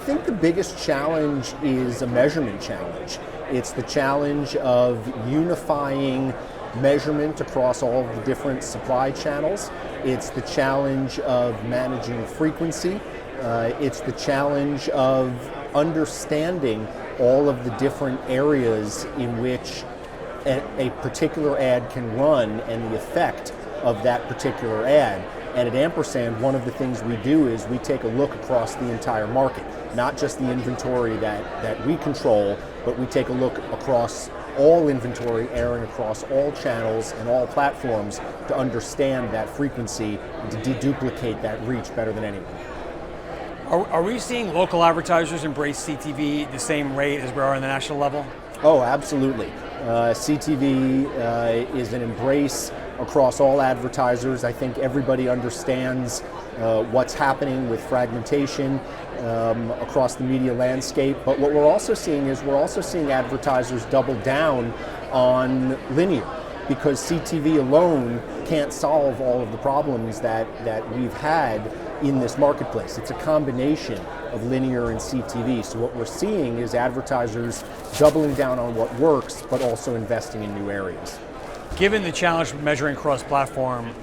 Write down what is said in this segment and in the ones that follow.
think the biggest challenge is a measurement challenge. It's the challenge of unifying measurement across all of the different supply channels. It's the challenge of managing frequency. It's the challenge of understanding all of the different areas in which a particular ad can run and the effect of that particular ad. And at Ampersand, one of the things we do is we take a look across the entire market, not just the inventory that we control, but we take a look across all inventory airing across all channels and all platforms to understand that frequency and to deduplicate that reach better than anyone. Are we seeing local advertisers embrace CTV the same rate as we are on the national level? Oh, absolutely. CTV is an embrace across all advertisers. I think everybody understands what's happening with fragmentation across the media landscape. But what we're also seeing is we're also seeing advertisers double down on linear, because CTV alone can't solve all of the problems that we've had in this marketplace. It's a combination of linear and CTV. So what we're seeing is advertisers doubling down on what works, but also investing in new areas. Given the challenge of measuring cross-platform,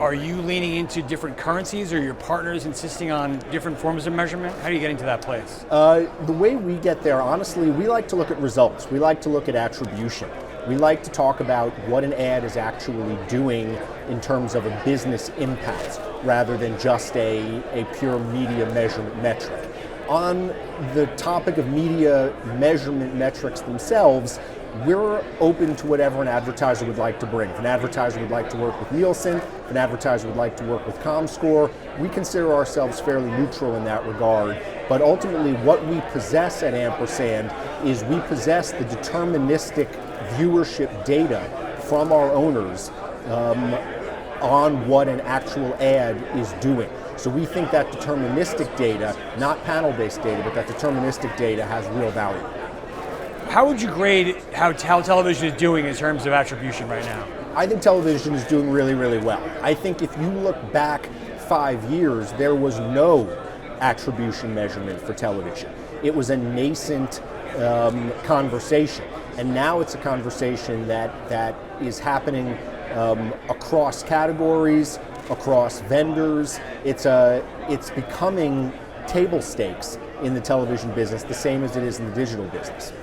are you leaning into different currencies, or your partners insisting on different forms of measurement? How are you getting to that place? The way we get there, honestly, we like to look at results. We like to look at attribution. We like to talk about what an ad is actually doing in terms of a business impact, rather than just a pure media measurement metric. On the topic of media measurement metrics themselves, we're open to whatever an advertiser would like to bring. If an advertiser would like to work with Nielsen, if an advertiser would like to work with comScore, we consider ourselves fairly neutral in that regard. But ultimately, what we possess at Ampersand is we possess the deterministic viewership data from our owners on what an actual ad is doing. So we think that deterministic data, not panel-based data, but that deterministic data has real value. How would you grade how television is doing in terms of attribution right now? I think television is doing really, really well. I think if you look back 5 years, there was no attribution measurement for television. It was a nascent conversation. And now it's a conversation that is happening across categories, across vendors. It's becoming table stakes in the television business, the same as it is in the digital business.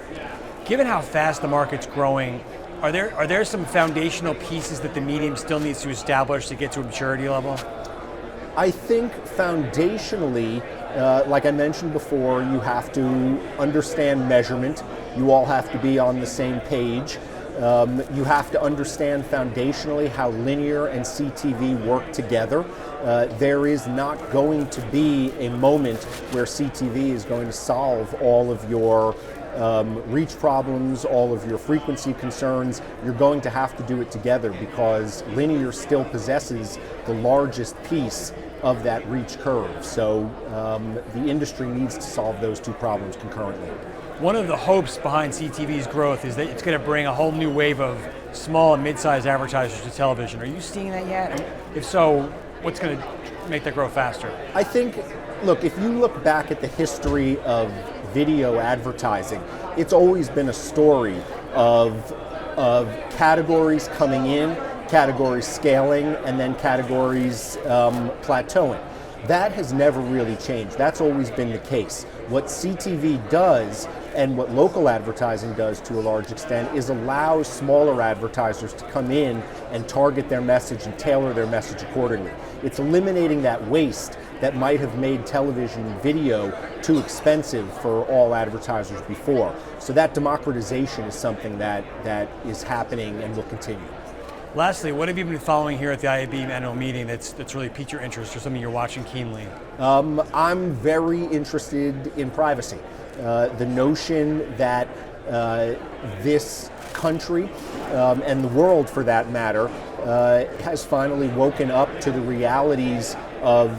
Given how fast the market's growing, are there some foundational pieces that the medium still needs to establish to get to a maturity level? I think foundationally, like I mentioned before, you have to understand measurement. You all have to be on the same page. You have to understand foundationally how linear and CTV work together. There is not going to be a moment where CTV is going to solve all of your reach problems, all of your frequency concerns. You're going to have to do it together, because linear still possesses the largest piece of that reach curve. So the industry needs to solve those two problems concurrently. One of the hopes behind CTV's growth is that it's going to bring a whole new wave of small and mid-sized advertisers to television. Are you seeing that yet? If so, what's going to make that grow faster? I think, look, if you look back at the history of video advertising, it's always been a story of categories coming in, categories scaling, and then categories plateauing. That has never really changed. That's always been the case. What CTV does, and what local advertising does to a large extent, is allow smaller advertisers to come in and target their message and tailor their message accordingly. It's eliminating that waste that might have made television and video too expensive for all advertisers before. So that democratization is something that is happening and will continue. Lastly, what have you been following here at the IAB annual meeting that's really piqued your interest, or something you're watching keenly? I'm very interested in privacy. The notion that this country, and the world for that matter, has finally woken up to the realities of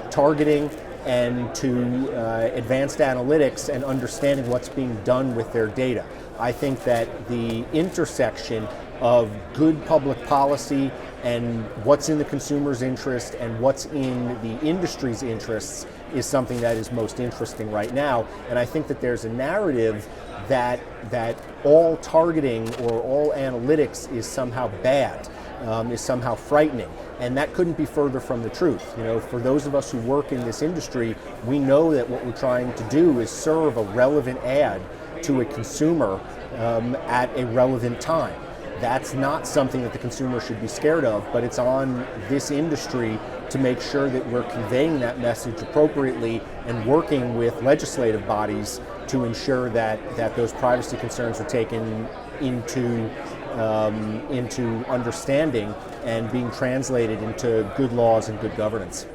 targeting and to advanced analytics and understanding what's being done with their data. I think that the intersection of good public policy and what's in the consumer's interest and what's in the industry's interests is something that is most interesting right now. And I think that there's a narrative that all targeting or all analytics is somehow bad, is somehow frightening. And that couldn't be further from the truth. You know, for those of us who work in this industry, we know that what we're trying to do is serve a relevant ad to a consumer at a relevant time. That's not something that the consumer should be scared of, but it's on this industry to make sure that we're conveying that message appropriately and working with legislative bodies to ensure that those privacy concerns are taken into understanding and being translated into good laws and good governance.